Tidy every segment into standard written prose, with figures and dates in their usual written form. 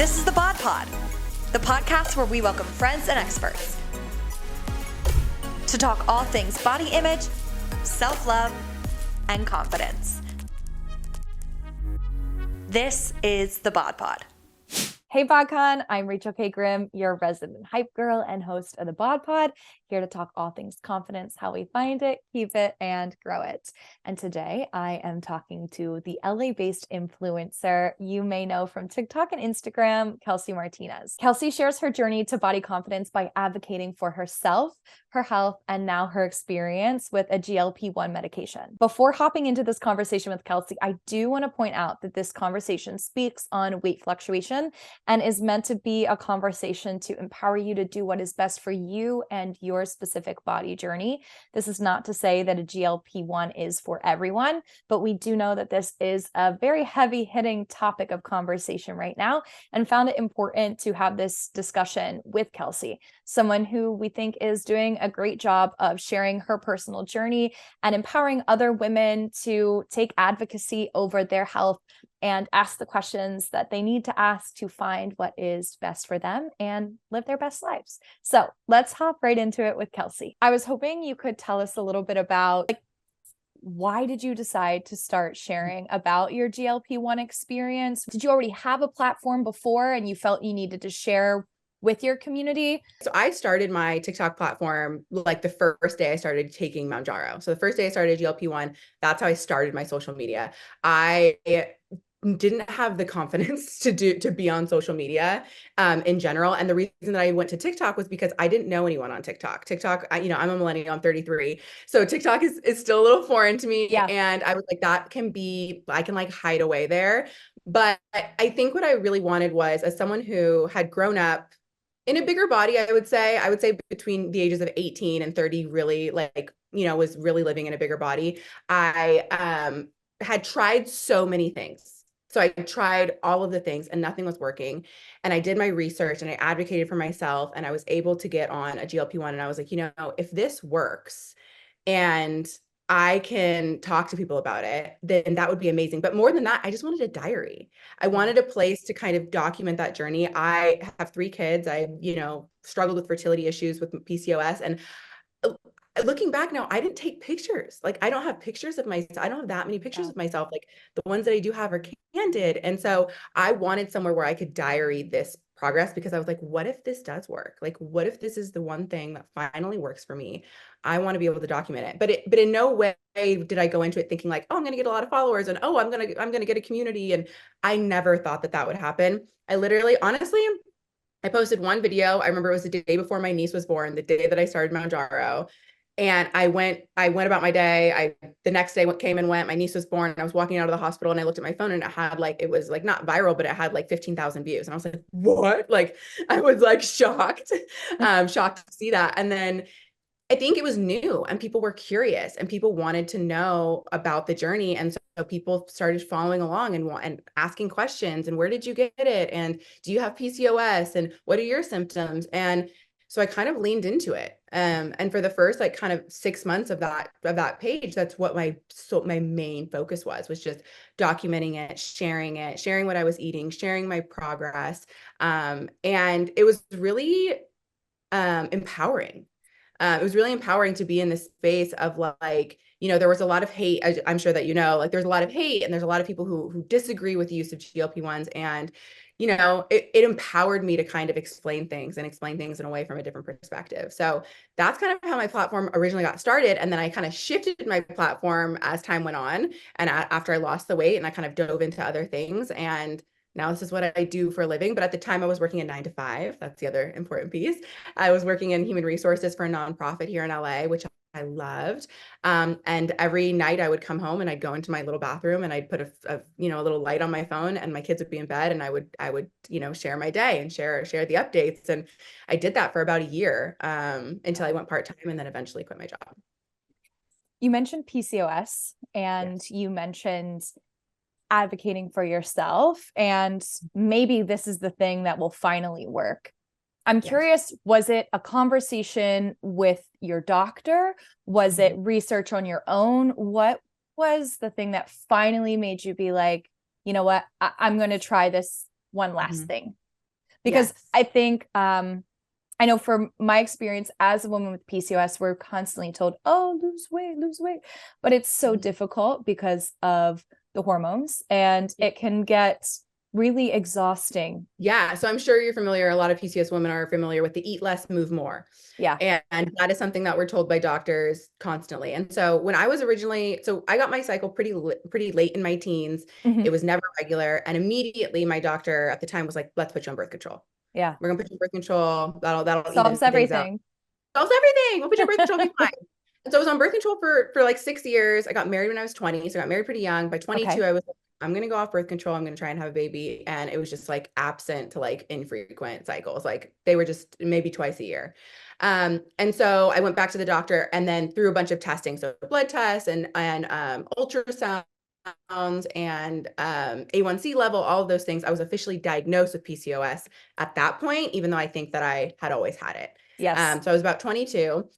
This is the Bod Pod, the podcast where we welcome friends and experts to talk all things body image, self-love, and confidence. This is the Bod Pod. Hey BodCon, I'm Rachel K. Grimm, your resident hype girl and host of the Bod Pod, here to talk all things confidence, how we find it, keep it, and grow it. And today I am talking to the LA-based influencer you may know from TikTok and Instagram, Kelsey Martinez. Kelsey shares her journey to body confidence by advocating for herself, her health, and now her experience with a GLP-1 medication. Before hopping into this conversation with Kelsey, I do want to point out that this conversation speaks on weight fluctuation and is meant to be a conversation to empower you to do what is best for you and your specific body journey. This is not to say that a GLP-1 is for everyone, but we do know that this is a very heavy-hitting topic of conversation right now, and found it important to have this discussion with Kelsey, someone who we think is doing a great job of sharing her personal journey and empowering other women to take advocacy over their health and ask the questions that they need to ask to find what is best for them and live their best lives. So let's hop right into it with Kelsey. I was hoping you could tell us a little bit about why did you decide to start sharing about your GLP-1 experience? Did you already have a platform before and you felt you needed to share with your community? So I started my TikTok platform like the first day I started taking Mounjaro. So the first day I started GLP-1, that's how I started my social media. I didn't have the confidence to be on social media in general. And the reason that I went to TikTok was because I didn't know anyone on TikTok. I'm a millennial, I'm 33. So TikTok is still a little foreign to me. Yeah. And I was like, I can like hide away there. But I think what I really wanted was, as someone who had grown up in a bigger body, I would say between the ages of 18 and 30, really was really living in a bigger body. I had tried so many things. So I tried all of the things and nothing was working. And I did my research and I advocated for myself and I was able to get on a GLP-1. And I was like, if this works and I can talk to people about it, then that would be amazing. But more than that, I just wanted a diary. I wanted a place to kind of document that journey. I have 3 kids. I, struggled with fertility issues with PCOS. And looking back now, I didn't take pictures. Like, I don't have pictures of myself. I don't have that many pictures of myself. Like, the ones that I do have are candid. And so I wanted somewhere where I could diary this progress, because I was like, what if this does work? Like, what if this is the one thing that finally works for me? I want to be able to document it. But in no way did I go into it thinking like, oh, I'm going to get a lot of followers and I'm going to get a community. And I never thought that would happen. I literally, honestly, I posted one video. I remember it was the day before my niece was born, the day that I started Mounjaro. And I went about my day. The next day came and went. My niece was born. I was walking out of the hospital and I looked at my phone and it was like not viral, but it had like 15,000 views. And I was like, what? Like, I was like shocked, shocked to see that. And then I think it was new and people were curious and people wanted to know about the journey. And so people started following along and asking questions. And where did you get it? And do you have PCOS? And what are your symptoms? And so I kind of leaned into it. And for the first kind of 6 months of that page, that's what my main focus was just documenting it, sharing what I was eating, sharing my progress. And it was really empowering. It was really empowering to be in this space of there was a lot of hate. I'm sure that there's a lot of hate and there's a lot of people who disagree with the use of GLP-1s. And it empowered me to kind of explain things in a way from a different perspective. So that's kind of how my platform originally got started. And then I kind of shifted my platform as time went on. And after I lost the weight and I kind of dove into other things. And now this is what I do for a living. But at the time I was working a 9 to 5. That's the other important piece. I was working in human resources for a nonprofit here in LA, which I loved. And every night I would come home and I'd go into my little bathroom and I'd put a little light on my phone and my kids would be in bed and I would share my day and share the updates. And I did that for about a year until I went part-time and then eventually quit my job. You mentioned PCOS and yes. You mentioned advocating for yourself, and maybe this is the thing that will finally work. I'm curious, was it a conversation with your doctor? Was it research on your own? What was the thing that finally made you be like, you know what, I'm going to try this one last thing? Because Yes. I think, I know from my experience as a woman with PCOS, we're constantly told, oh, lose weight, but it's so difficult because of the hormones, and it can get really exhausting. Yeah. So I'm sure you're familiar. A lot of PCOS women are familiar with the eat less, move more. Yeah. And that is something that we're told by doctors constantly. And so when I was originally, so I got my cycle pretty late in my teens. Mhm. It was never regular. And immediately my doctor at the time was like, let's put you on birth control. Yeah. We're gonna put you on birth control. That'll even Solves things out. everything. Solves everything. We'll put you on birth control, be fine. And so I was on birth control for like 6 years. I got married when I was 20. So I got married pretty young. By 22, Okay. I was like, I'm gonna go off birth control. I'm gonna try and have a baby. And it was just like absent to like infrequent cycles. Like they were just maybe twice a year. And so I went back to the doctor and then through a bunch of testing. So blood tests and ultrasound and A1C level, all of those things. I was officially diagnosed with PCOS at that point, even though I think that I had always had it. Yes. So I was about 22.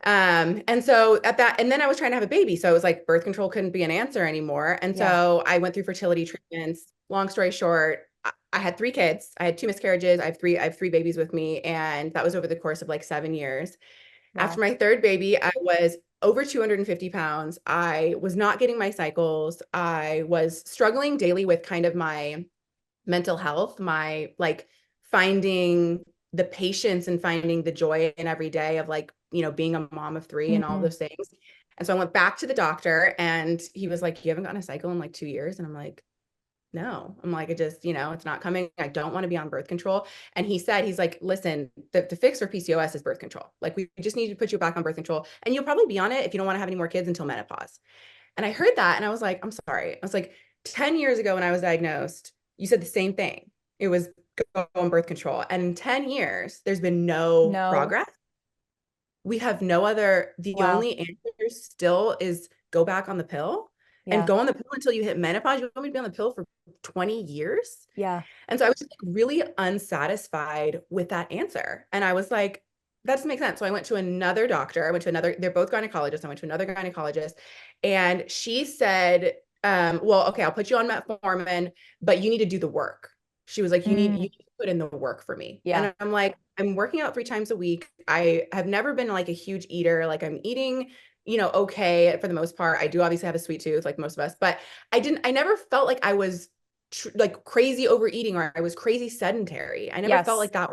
And so at that, and then I was trying to have a baby. So it was like birth control couldn't be an answer anymore. And Yeah. so I went through fertility treatments. Long story short, I had 3 kids. I had 2 miscarriages. I have three babies with me. And that was over the course of like 7 years. Wow. After my third baby, I was over 250 pounds. I was not getting my cycles. I was struggling daily with kind of my mental health, my like finding the patience and finding the joy in every day of like, being a mom of 3 and all Mhm. those things. And so I went back to the doctor and he was like, you haven't gotten a cycle in like 2 years. And I'm like, no, I'm like, it just, it's not coming. I don't want to be on birth control. And he said, he's like, listen, the fix for PCOS is birth control. Like we just need to put you back on birth control and you'll probably be on it if you don't want to have any more kids until menopause. And I heard that and I was like, I'm sorry. I was like, 10 years ago when I was diagnosed, you said the same thing. It was go on birth control. And in 10 years, there's been no No. progress. We have no other, the Wow. only answer still is go back on the pill and Yeah. go on the pill until you hit menopause. You want me to be on the pill for 20 years? Yeah. And so I was just like really unsatisfied with that answer. And I was like, that doesn't make sense. So I went to another doctor. They're both gynecologists. I went to another gynecologist and she said, well, okay, I'll put you on metformin, but you need to do the work. She was like, you need to put in the work for me. Yeah. And I'm like, I'm working out 3 times a week. I have never been like a huge eater. Like I'm eating, okay, for the most part. I do obviously have a sweet tooth like most of us, but I never felt like I was like crazy overeating or I was crazy sedentary. I never felt Yes. like that.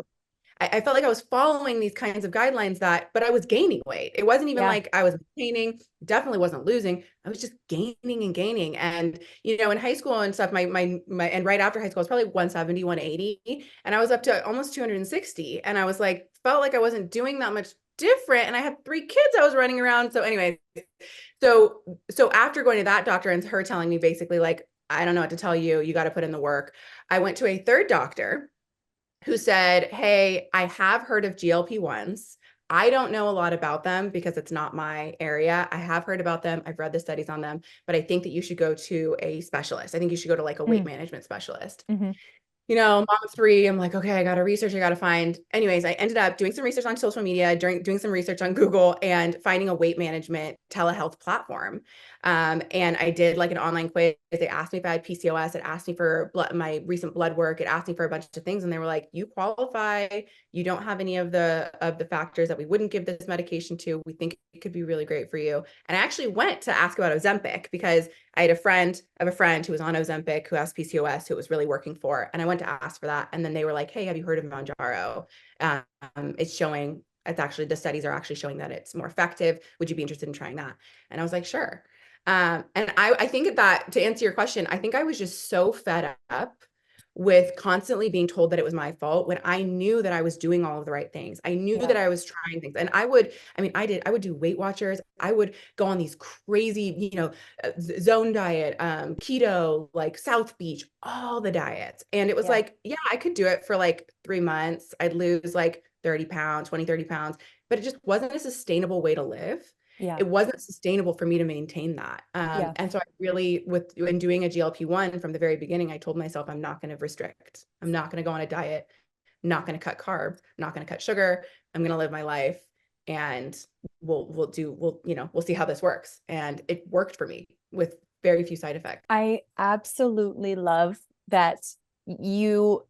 I felt like I was following these kinds of guidelines but I was gaining weight. It wasn't even Yeah. like I was maintaining, definitely wasn't losing. I was just gaining and gaining. And, in high school and stuff, and right after high school, I was probably 170, 180. And I was up to almost 260. And I was like, felt like I wasn't doing that much different. And I had 3 kids I was running around. So anyway, so after going to that doctor and her telling me basically like, I don't know what to tell you, you got to put in the work. I went to a third doctor who said, hey, I have heard of GLP-1s. I don't know a lot about them because it's not my area. I have heard about them. I've read the studies on them, but I think that you should go to a specialist. I think you should go to like a weight management specialist. Mhm. Mom of 3, I'm like, okay, I got to research, I got to find. Anyways, I ended up doing some research on social media, doing some research on Google and finding a weight management telehealth platform. And I did like an online quiz. They asked me if I had PCOS. It asked me for my recent blood work. It asked me for a bunch of things. And they were like, you qualify. You don't have any of the factors that we wouldn't give this medication to. We think it could be really great for you. And I actually went to ask about Ozempic because I had a friend who was on Ozempic who has PCOS who it was really working for. And I went to ask for that. And then they were like, hey, have you heard of Mounjaro? The studies are actually showing that it's more effective. Would you be interested in trying that? And I was like, sure. And I think that to answer your question, I think I was just so fed up with constantly being told that it was my fault when I knew that I was doing all of the right things. I knew that I was trying things. And I would do Weight Watchers. I would go on these crazy, zone diet, keto, like South Beach, all the diets. And it was like, yeah, I could do it for like 3 months. I'd lose like 30 pounds, 20, 30 pounds, but it just wasn't a sustainable way to live. Yeah. It wasn't sustainable for me to maintain that. And so I really, in doing a GLP-1 from the very beginning, I told myself, I'm not going to restrict. I'm not going to go on a diet. I'm not going to cut carbs. I'm not going to cut sugar. I'm going to live my life and we'll see how this works. And it worked for me with very few side effects. I absolutely love that you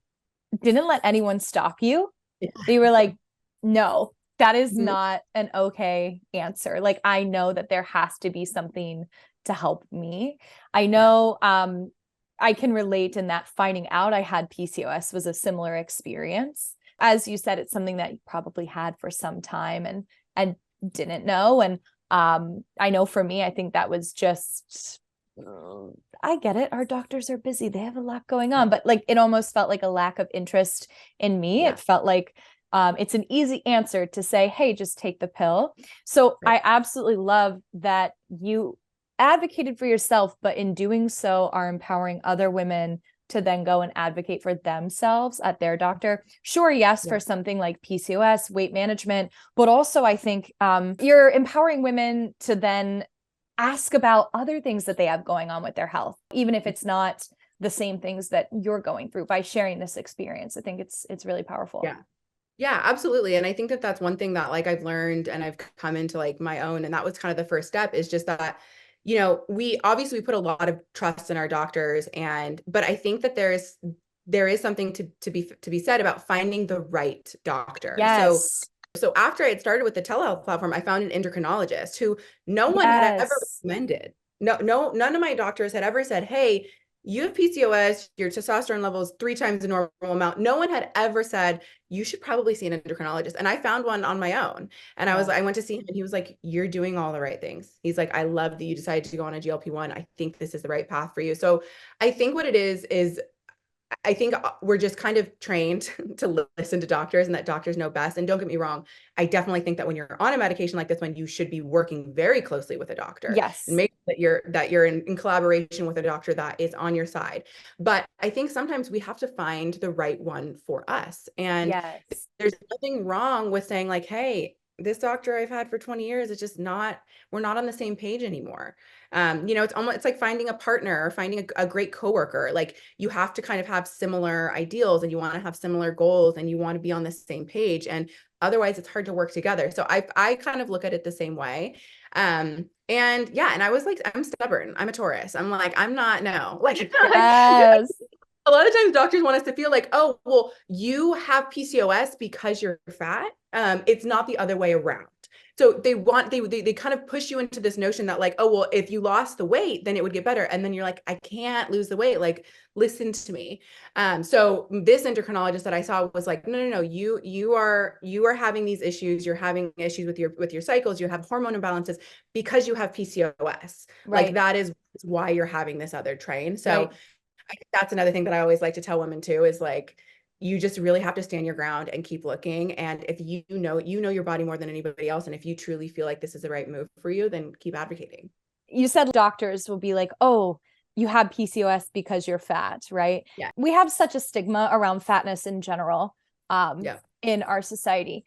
didn't let anyone stop you. Yeah. They were like, no, that is Mhm. not an okay answer. Like, I know that there has to be something to help me. I know, I can relate in that finding out I had PCOS was a similar experience. As you said, it's something that you probably had for some time and didn't know. And I know for me, I think that was just, I get it. Our doctors are busy. They have a lot going on, but like, it almost felt like a lack of interest in me. Yeah. It felt like, it's an easy answer to say, hey, just take the pill. So Right. I absolutely love that you advocated for yourself, but in doing so are empowering other women to then go and advocate for themselves at their doctor. Sure, yes, Yeah. for something like PCOS, weight management, but also I think you're empowering women to then ask about other things that they have going on with their health, even if it's not the same things that you're going through by sharing this experience. I think it's really powerful. Yeah. Yeah, absolutely. And I think that that's one thing that like I've learned and I've come into like my own, and that was kind of the first step is just that, we obviously we put a lot of trust in our doctors, but I think that there is something to be said about finding the right doctor. Yes. So after I had started with the telehealth platform, I found an endocrinologist who no one had ever Yes. recommended. No, none of my doctors had ever said, "Hey, you have PCOS, your testosterone level is 3 times the normal amount." No one had ever said, "You should probably see an endocrinologist." And I found one on my own. And Yeah. I went to see him and he was like, "You're doing all the right things." He's like, "I love that you decided to go on a GLP-1. I think this is the right path for you." So I think what it is I think we're just kind of trained to listen to doctors and that doctors know best. And don't get me wrong, I definitely think that when you're on a medication like this one, you should be working very closely with a doctor and Yes. make sure that you're in collaboration with a doctor that is on your side. But I think sometimes we have to find the right one for us. And Yes. there's nothing wrong with saying like, "Hey, this doctor I've had for 20 years, it's just not, we're not on the same page anymore." It's like finding a partner or finding a great coworker. Like you have to kind of have similar ideals and you want to have similar goals and you want to be on the same page. And otherwise it's hard to work together. So I kind of look at it the same way. And yeah, and I was like, I'm stubborn. I'm a Taurus. I'm like, I'm not, no, like, Yes. a lot of times doctors want us to feel like, "Oh, well, you have PCOS because you're fat." It's not the other way around. So they kind of push you into this notion that like, "Oh, well, if you lost the weight, then it would get better." And then you're like, "I can't lose the weight. Like, listen to me." So this endocrinologist that I saw was like, "No, no, no, you are having these issues. You're having issues with your cycles. You have hormone imbalances because you have PCOS. Like Right. that is why you're having this other train." So Right. I think that's another thing that I always like to tell women too, is like, you just really have to stand your ground and keep looking. And if you know your body more than anybody else. And if you truly feel like this is the right move for you, then keep advocating. You said doctors will be like, oh, you have PCOS because you're fat, right? Yeah. We have such a stigma around fatness in general, Yeah. in our society.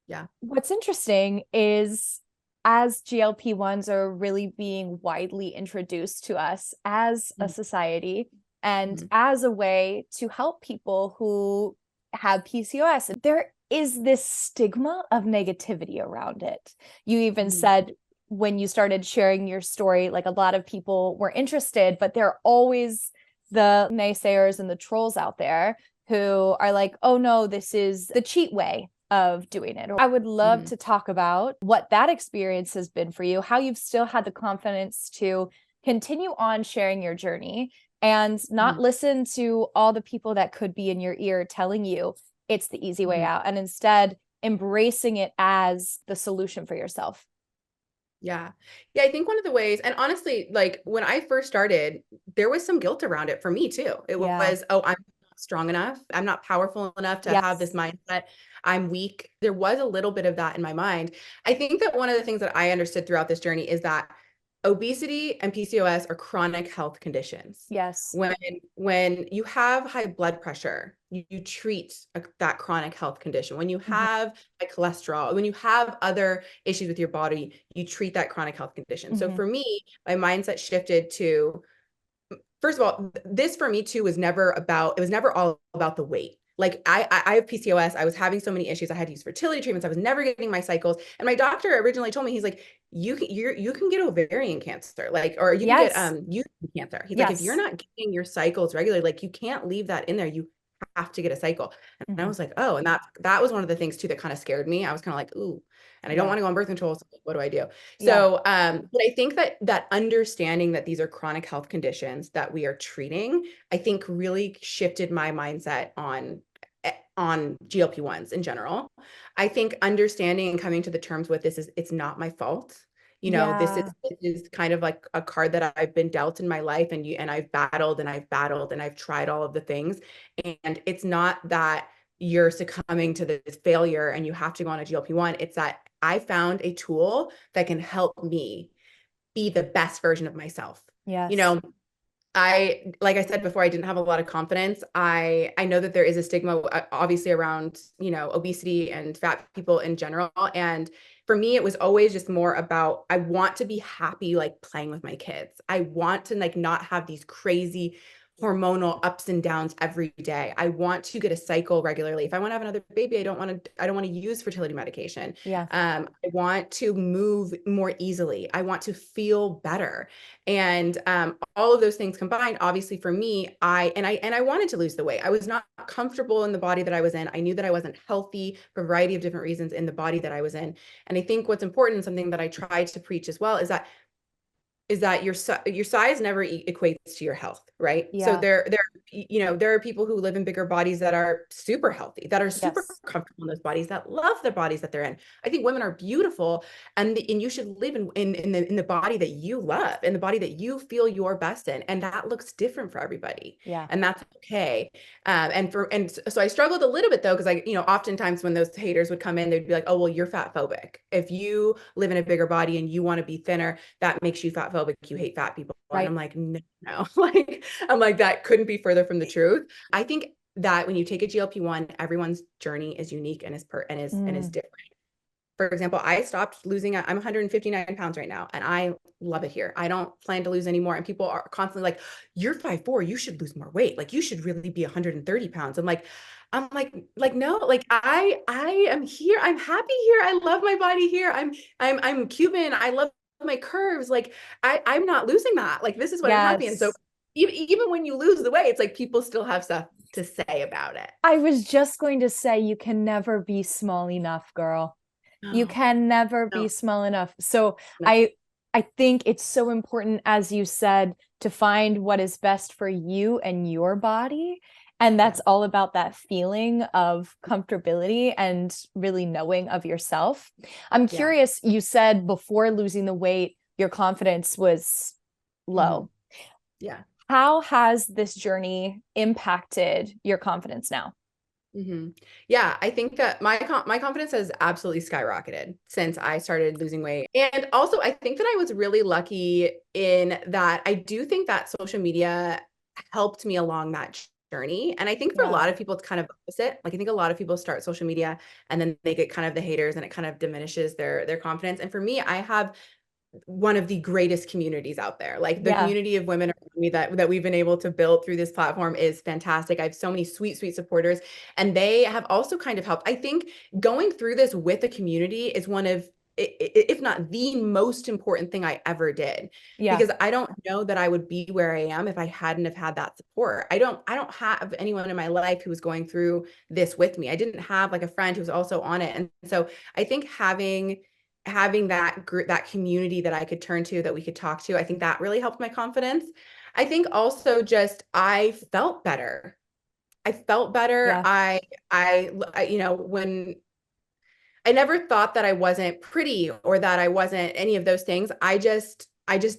Yeah. What's interesting is as GLP-1s are really being widely introduced to us as a Mhm. society and Mhm. as a way to help people who have PCOS, there is this stigma of negativity around it. You even Mhm. said when you started sharing your story, like a lot of people were interested, but there are always the naysayers and the trolls out there who are like, oh no, this is the cheat way of doing it. I would love Mhm. to talk about what that experience has been for you, how you've still had the confidence to continue on sharing your journey and not Mhm. listen to all the people that could be in your ear telling you it's the easy way Mhm. out and instead embracing it as the solution for yourself. Yeah. Yeah, I think one of the ways, and honestly, like when I first started, there was some guilt around it for me too. It Yeah. was, "Oh, I'm not strong enough. I'm not powerful enough to have this Yes. mindset. I'm weak." There was a little bit of that in my mind. I think that one of the things that I understood throughout this journey is that obesity and PCOS are chronic health conditions. Yes. When you have high blood pressure, you treat that chronic health condition. When you Mhm. have high cholesterol, when you have other issues with your body, you treat that chronic health condition. So Mhm. for me, my mindset shifted to, first of all, this for me too it was never all about the weight. Like I have PCOS. I was having so many issues. I had to use fertility treatments. I was never getting my cycles. And my doctor originally told me, he's like, you can get ovarian cancer, like, or you can get Yes. uterine cancer. He's like, if you're Yes. not getting your cycles regularly, like you can't leave that in there. You have to get a cycle. And I Mhm. was like, oh, and that was one of the things too that kind of scared me. I was kind of like, ooh, and I don't Yeah. want to go on birth control. So what do I do? Yeah. So, but I think that understanding that these are chronic health conditions that we are treating, I think really shifted my mindset on GLP-1s in general. I think understanding and coming to the terms with this is it's not my fault. Yeah. This is kind of like a card that I've been dealt in my life, and I've battled and I've battled and I've tried all of the things. And it's not that you're succumbing to this failure and you have to go on a GLP-1. It's that I found a tool that can help me be the best version of myself. You Yes. know, like I said before, I didn't have a lot of confidence. I know that there is a stigma, obviously, around, obesity and fat people in general. And for me, it was always just more about, I want to be happy, like playing with my kids. I want to like not have these crazy hormonal ups and downs every day. I want to get a cycle regularly. If I want to have another baby, I don't want to use fertility medication. Yeah. I want to move more easily. I want to feel better. And all of those things combined, obviously for me, I wanted to lose the weight. I was not comfortable in the body that I was in. I knew that I wasn't healthy for a variety of different reasons in the body that I was in. And I think what's important, and something that I tried to preach as well, is that your size never equates to your health, right? So Yeah. there are people who live in bigger bodies that are super healthy, that are super Yes. comfortable in those bodies, that love the bodies that they're in. I think women are beautiful, and you should live in the body that you love, in the body that you feel your best in, and that looks different for everybody, Yeah. and that's okay. So I struggled a little bit though, because oftentimes when those haters would come in, they'd be like, oh, well, you're fat phobic. If you live in a bigger body and you want to be thinner, that makes you fat phobic. You hate fat people. And Right. I'm like, no, like, I'm like, that couldn't be further from the truth. I think that when you take a GLP-1, everyone's journey is unique and is Mm. different. For example, I stopped losing, I'm 159 pounds right now, and I love it here. I don't plan to lose anymore. And people are constantly like, you're 5'4", you should lose more weight. Like, you should really be 130 pounds. I'm like, no, like I am here. I'm happy here. I love my body here. I'm Cuban. I love my curves. Like, I'm not losing that. Like, this is what I'm happy. And so Yes. even when you lose the weight, it's like people still have stuff to say about it. I was just going to say you can never be small enough, girl. You No, can never be no, small enough. So no. I I think it's so important, as you said, to find what is best for you and your body. And Yeah. that's all about that feeling of comfortability and really knowing of yourself. I'm Yeah. curious, you said before losing the weight, your confidence was Mhm. low. Yeah. How has this journey impacted your confidence now? hmm Yeah, I think that my confidence has absolutely skyrocketed since I started losing weight. And also, I think that I was really lucky in that I do think that social media helped me along that journey. And I think for a Yeah. lot of people, it's kind of opposite. Like, I think a lot of people start social media and then they get kind of the haters, and it kind of diminishes their confidence. And for me, I have one of the greatest communities out there. Like, the Yeah. community of women around me that we've been able to build through this platform is fantastic. I have so many sweet, sweet supporters, and they have also kind of helped. I think going through this with a community is one of, if not the most important thing I ever did, Yeah. because I don't know that I would be where I am if I hadn't have had that support. I don't have anyone in my life who was going through this with me. I didn't have like a friend who was also on it. And so I think having that group, that community that I could turn to, that we could talk to, I think that really helped my confidence. I think also just I felt better. I felt better. Yeah. When I never thought that I wasn't pretty or that I wasn't any of those things. I just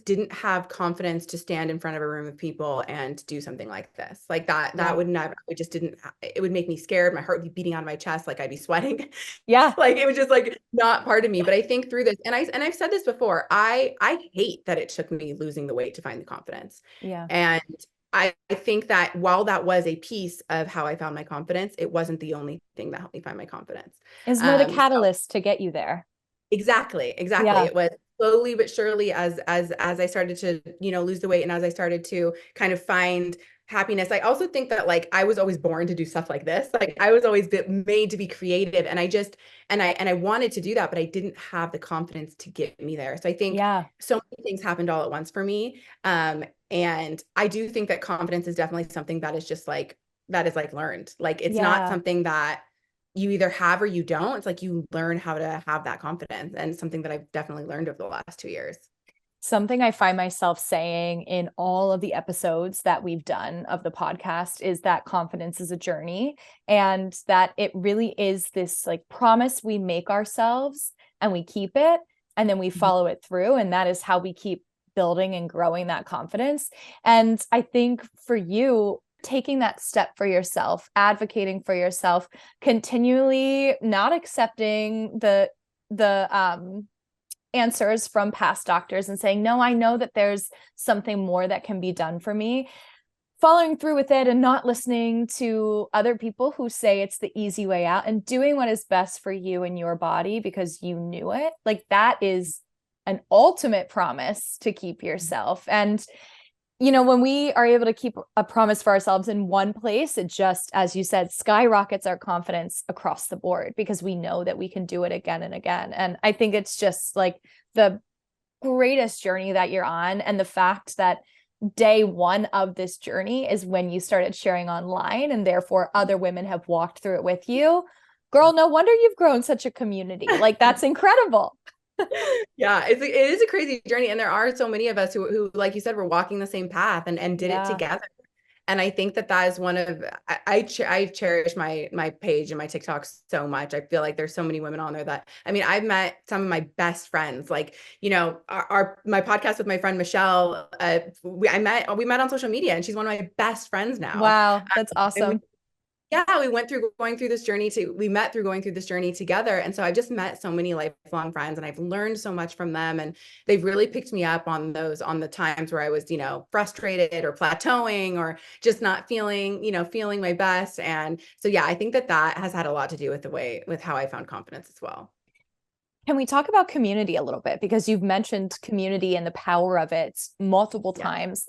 didn't have confidence to stand in front of a room of people and do something like this. Like, that Yeah. would never, it just didn't, it would make me scared. My heart would be beating out of my chest. Like, I'd be sweating. Yeah. Like, it was just like not part of me. But I think through this, and I've said this before, I hate that it took me losing the weight to find the confidence. Yeah. And I think that while that was a piece of how I found my confidence, it wasn't the only thing that helped me find my confidence. Is more the So catalyst to get you there. exactly, exactly. Yeah. It was slowly but surely, as I started to, lose the weight, and as I started to kind of find happiness. I also think that, like, I was always born to do stuff like this. Like, I was always made to be creative, and I wanted to do that, but I didn't have the confidence to get me there. So I think Yeah. so many things happened all at once for me. And I do think that confidence is definitely something that is just like that is like learned. Like it's not Yeah. something that you either have or you don't. It's like you learn how to have that confidence, and something that I've definitely learned over the last 2 years. Something I find myself saying in all of the episodes that we've done of the podcast is that confidence is a journey, and that it really is this like promise we make ourselves and we keep it and then we follow it through. And that is how we keep building and growing that confidence. And I think for you, taking that step for yourself, advocating for yourself, continually not accepting the answers from past doctors and saying, no, I know that there's something more that can be done for me, following through with it and not listening to other people who say it's the easy way out, and doing what is best for you and your body because you knew it. Like that is an ultimate promise to keep yourself. And when we are able to keep a promise for ourselves in one place, it just, as you said, skyrockets our confidence across the board because we know that we can do it again and again. And I think it's just like the greatest journey that you're on. And the fact that day one of this journey is when you started sharing online, and therefore other women have walked through it with you. Girl, no wonder you've grown such a community. Like that's incredible. Yeah, it is a crazy journey. And there are so many of us who, like you said, were walking the same path and did it together. And I think that is one of, I cherish my page and my TikTok so much. I feel like there's so many women on there that, I mean, I've met some of my best friends, like, my podcast with my friend, Michelle, we met on social media, and she's one of my best friends now. Wow. That's awesome. We met through going through this journey together. And so I've just met so many lifelong friends, and I've learned so much from them. And they've really picked me up on the times where I was, frustrated or plateauing or just not feeling my best. And so, yeah, I think that has had a lot to do with how I found confidence as well. Can we talk about community a little bit? Because you've mentioned community and the power of it multiple times.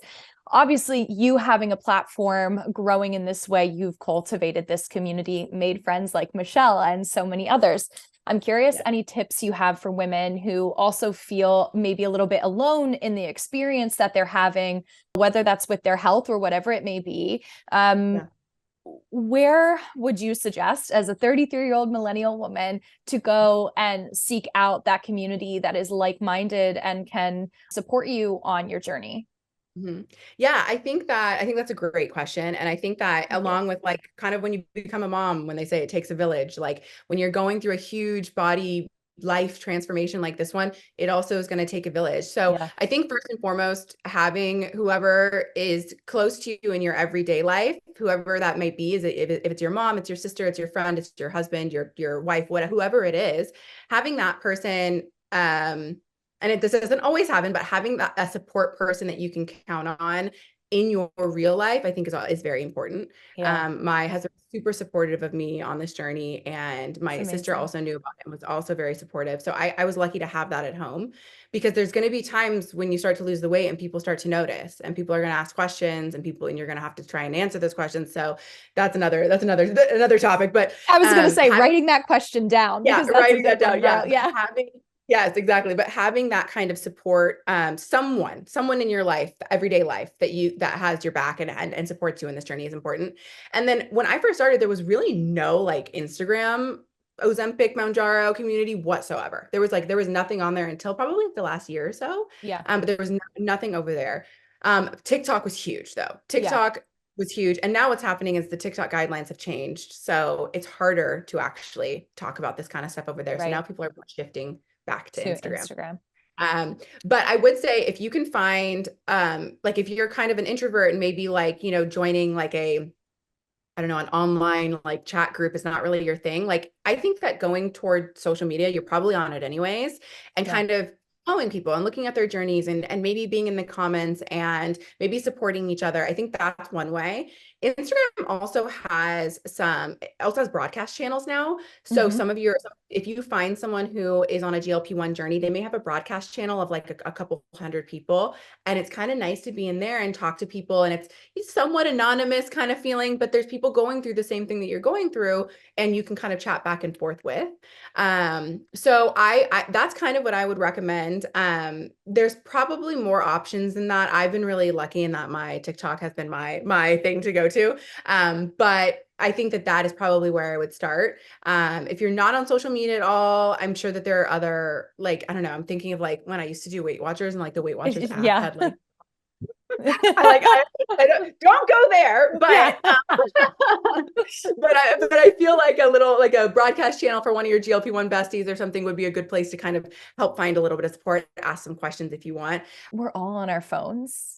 Obviously, you having a platform, growing in this way, you've cultivated this community, made friends like Michelle and so many others. I'm curious, any tips you have for women who also feel maybe a little bit alone in the experience that they're having, whether that's with their health or whatever it may be. Where would you suggest, as a 33-year-old millennial woman, to go and seek out that community that is like-minded and can support you on your journey? Mm-hmm. Yeah, I think that's a great question. And I think that along with like kind of when you become a mom, when they say it takes a village, like when you're going through a huge body life transformation like this one, it also is going to take a village. So I think first and foremost, having whoever is close to you in your everyday life, whoever that might be, if it's your mom, it's your sister, it's your friend, it's your husband, your wife, whoever it is, having that person, and this doesn't always happen, but having a support person that you can count on in your real life, I think is very important. My husband was super supportive of me on this journey, and my sister also knew about it and was also very supportive. So I was lucky to have that at home, because there's going to be times when you start to lose the weight and people start to notice, and people are going to ask questions, and you're going to have to try and answer those questions. So that's another topic. But I was going to say, writing that question down. Yeah, writing that down. Yes, exactly. But having that kind of support, someone in your life, everyday life, that has your back and supports you in this journey is important. And then when I first started, there was really no like Instagram Ozempic Mounjaro community whatsoever. There was nothing on there until probably the last year or so. But there was nothing over there. TikTok was huge though. TikTok was huge. And now what's happening is the TikTok guidelines have changed. So it's harder to actually talk about this kind of stuff over there. So now people are shifting back to Instagram. But I would say, if you can find, like if you're kind of an introvert and maybe like, joining like an online like chat group is not really your thing. Like, I think that going toward social media, you're probably on it anyways, and kind of following people and looking at their journeys and maybe being in the comments and maybe supporting each other. I think that's one way. Instagram also has broadcast channels now. So if you find someone who is on a GLP-1 journey, they may have a broadcast channel of like a couple hundred people. And it's kind of nice to be in there and talk to people. And it's somewhat anonymous kind of feeling, but there's people going through the same thing that you're going through, and you can kind of chat back and forth with. So I that's kind of what I would recommend mind. There's probably more options than that. I've been really lucky in that my TikTok has been my thing to go to. But I think that is probably where I would start. If you're not on social media at all, I'm sure that there are other, like, I don't know, I'm thinking of like when I used to do Weight Watchers, and like the Weight Watchers app Yeah. had like, I don't go there, but Yeah. but I feel like a broadcast channel for one of your GLP-1 besties or something would be a good place to kind of help find a little bit of support, ask some questions if you want. We're all on our phones.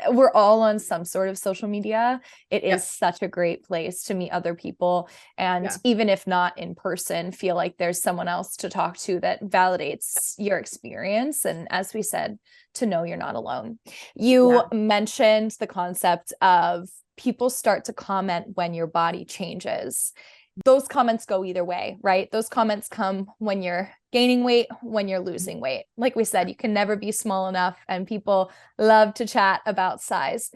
We're all on some sort of social media. It is such a great place to meet other people. And even if not in person, feel like there's someone else to talk to that validates your experience. And as we said, to know you're not alone. You mentioned the concept of people start to comment when your body changes. Those comments go either way, right? Those comments come when you're gaining weight, when you're losing weight. Like we said, you can never be small enough, and people love to chat about size.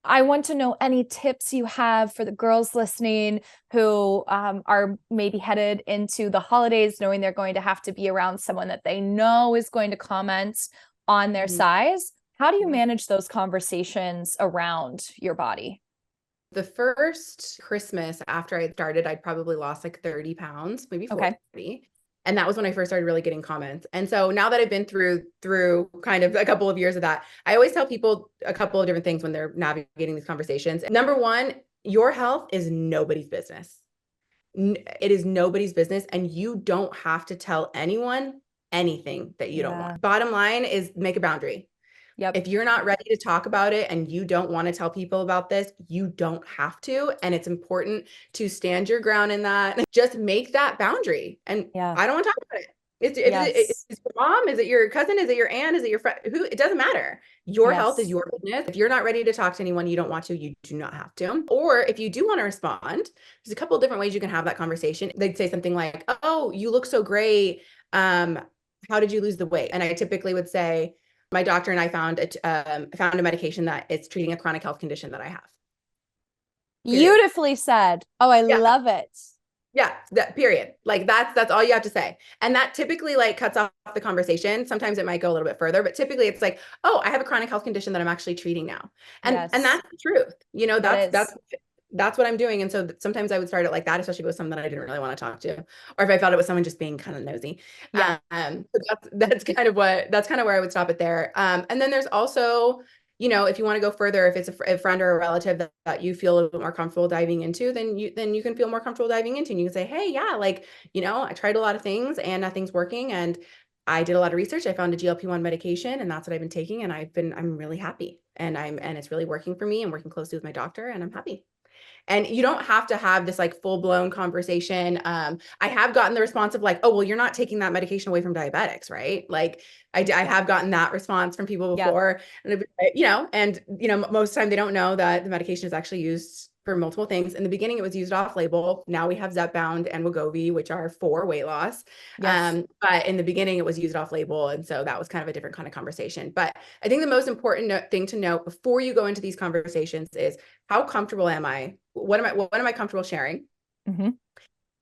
I want to know any tips you have for the girls listening who are maybe headed into the holidays, knowing they're going to have to be around someone that they know is going to comment on their size. How do you manage those conversations around your body? The first Christmas after I started, I'd probably lost like 30 pounds, maybe 40. Okay. And that was when I first started really getting comments. And so now that I've been through kind of a couple of years of that, I always tell people a couple of different things when they're navigating these conversations. Number one, your health is nobody's business. It is nobody's business. And you don't have to tell anyone anything that you don't want. Bottom line is make a boundary. If you're not ready to talk about it and you don't want to tell people about this, you don't have to. And it's important to stand your ground in that. Just make that boundary. And I don't want to talk about it. It's your mom, is it your cousin, is it your aunt, is it your friend? It doesn't matter. Your health is your business. If you're not ready to talk to anyone, you don't want to, you do not have to. Or if you do want to respond, there's a couple of different ways you can have that conversation. They'd say something like, "Oh, you look so great. How did you lose the weight?" And I typically would say, my doctor and I found a medication that is treating a chronic health condition that I have. Beautifully said. Oh, I love it. Yeah, that period. Like that's all you have to say. And that typically like cuts off the conversation. Sometimes it might go a little bit further, but typically it's like, "Oh, I have a chronic health condition that I'm actually treating now." And that's the truth. You know, that's what I'm doing. And so sometimes I would start it like that, especially with someone that I didn't really want to talk to, or if I felt it was someone just being kind of nosy. That's kind of where I would stop it there. And then there's also, you know, if you want to go further, if it's a friend or a relative that you feel a little bit more comfortable diving into, then you can feel more comfortable diving into, and you can say, "Hey, yeah, like, you know, I tried a lot of things and nothing's working, and I did a lot of research. I found a GLP-1 medication, and that's what I've been taking, and I'm really happy, and it's really working for me. I'm working closely with my doctor, and I'm happy." And you don't have to have this like full-blown conversation. I have gotten the response of like, "Oh, well, you're not taking that medication away from diabetics, right?" Like I have gotten that response from people before, and you know, most of the time they don't know that the medication is actually used for multiple things. In the beginning, it was used off label. Now we have Zepbound and Wegovy, which are for weight loss. But in the beginning, it was used off label. And so that was kind of a different kind of conversation. But I think the most important thing to note before you go into these conversations is, how comfortable am I? What am I comfortable sharing?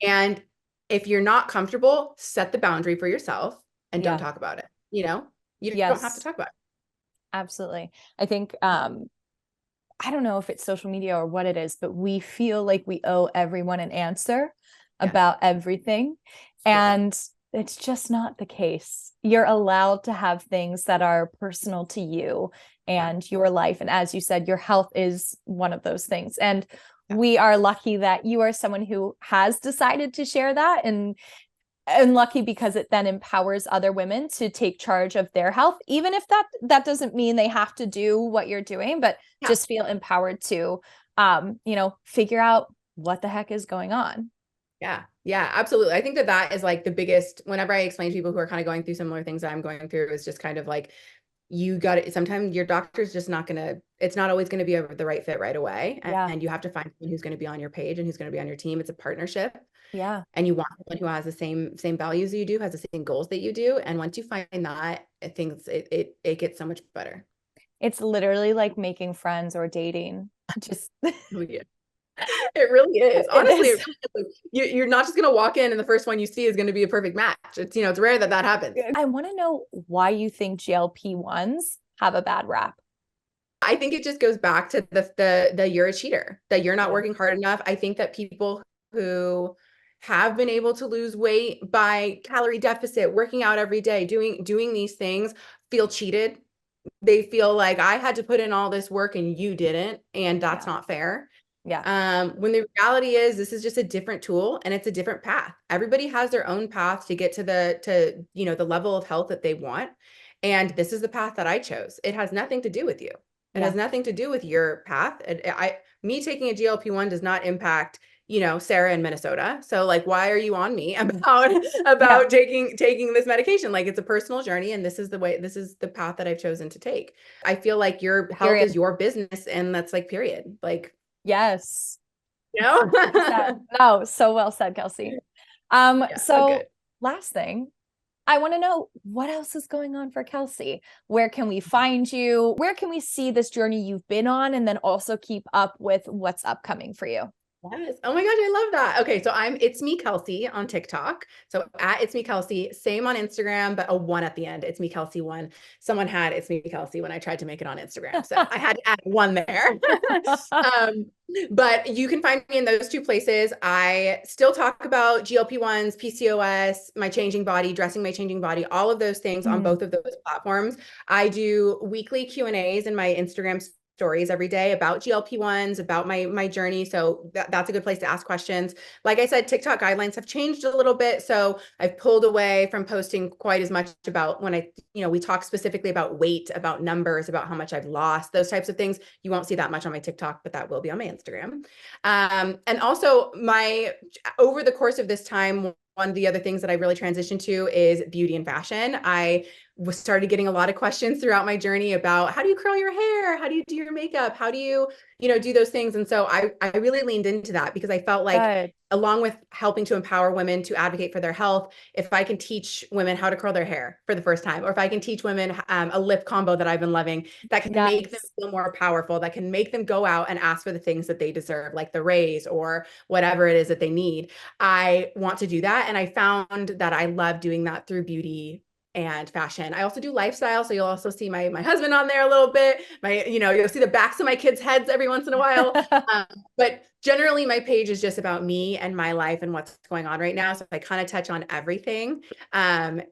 And if you're not comfortable, set the boundary for yourself and don't talk about it. You know, you don't have to talk about it. Absolutely. I think, I don't know if it's social media or what it is, but we feel like we owe everyone an answer about everything. And it's just not the case. You're allowed to have things that are personal to you and your life. And as you said, your health is one of those things. And we are lucky that you are someone who has decided to share that, and lucky because it then empowers other women to take charge of their health, even if that doesn't mean they have to do what you're doing, but just feel empowered to, you know, figure out what the heck is going on. Yeah, absolutely. I think that is like the biggest, whenever I explain to people who are kind of going through similar things that I'm going through, is just kind of like, you got it. Sometimes your doctor's just it's not always going to be the right fit right away. And you have to find someone who's going to be on your page and who's going to be on your team. It's a partnership. Yeah. And you want someone who has the same values that you do, has the same goals that you do. And once you find that, it gets so much better. It's literally like making friends or dating. Just It really is. It Honestly, is. it really is. You're not just going to walk in and the first one you see is going to be a perfect match. It's, it's rare that that happens. I want to know why you think GLP-1s have a bad rap. I think it just goes back to the you're a cheater, that you're not Yeah. working hard enough. I think that people who have been able to lose weight by calorie deficit, working out every day, doing these things, feel cheated. They feel like I had to put in all this work and you didn't, and that's Yeah. not fair. Yeah. When the reality is this is just a different tool and it's a different path. Everybody has their own path to get to the level of health that they want. And this is the path that I chose. It has nothing to do with you. It has nothing to do with your path. Me taking a GLP-1 does not impact, Sarah in Minnesota. So like, why are you on me about taking this medication? Like, it's a personal journey, and this is the path that I've chosen to take. I feel like your health is your business, and that's like, period. Like, Yes. no. No, so well said, Kelsey. So good. last thing, I want to know what else is going on for Kelsey. Where can we find you? Where can we see this journey you've been on, and then also keep up with what's upcoming for you? Yes. Oh my gosh, I love that. Okay, so It's Me Kelsey on TikTok. So at It's Me Kelsey, same on Instagram, but a 1 at the end. It's Me Kelsey 1. Someone had It's Me Kelsey when I tried to make it on Instagram, so I had to add 1 there. But you can find me in those 2 places. I still talk about GLP-1s, PCOS, my changing body, dressing my changing body, all of those things on both of those platforms. I do weekly Q&As in my Instagram stories every day about GLP-1s, about my journey. So that's a good place to ask questions. Like I said, TikTok guidelines have changed a little bit. So I've pulled away from posting quite as much about when we talk specifically about weight, about numbers, about how much I've lost, those types of things. You won't see that much on my TikTok, but that will be on my Instagram. And also over the course of this time, one of the other things that I really transitioned to is beauty and fashion. I started getting a lot of questions throughout my journey about how do you curl your hair? How do you do your makeup? How do you, do those things? And so I really leaned into that because I felt like along with helping to empower women to advocate for their health, if I can teach women how to curl their hair for the first time, or if I can teach women a lip combo that I've been loving, that can make them feel more powerful, that can make them go out and ask for the things that they deserve, like the raise or whatever it is that they need. I want to do that. And I found that I love doing that through beauty and fashion. I also do lifestyle. So you'll also see my husband on there a little bit. You'll see the backs of my kids' heads every once in a while. But generally my page is just about me and my life and what's going on right now. So I kind of touch on everything. And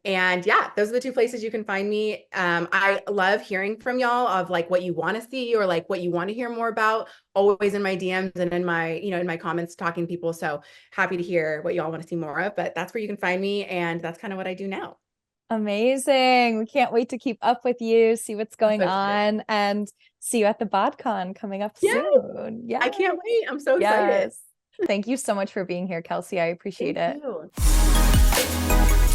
yeah, those are the 2 places you can find me. I love hearing from y'all of like what you want to see or like what you want to hear more about, always in my DMs and in my, in my comments talking to people. So happy to hear what y'all want to see more of, but that's where you can find me. And that's kind of what I do now. Amazing. We can't wait to keep up with you, see what's going on, and see you at the BodCon coming up soon. Yeah. I can't wait. I'm so excited. Thank you so much for being here, Kelsey. I appreciate it. Thank you.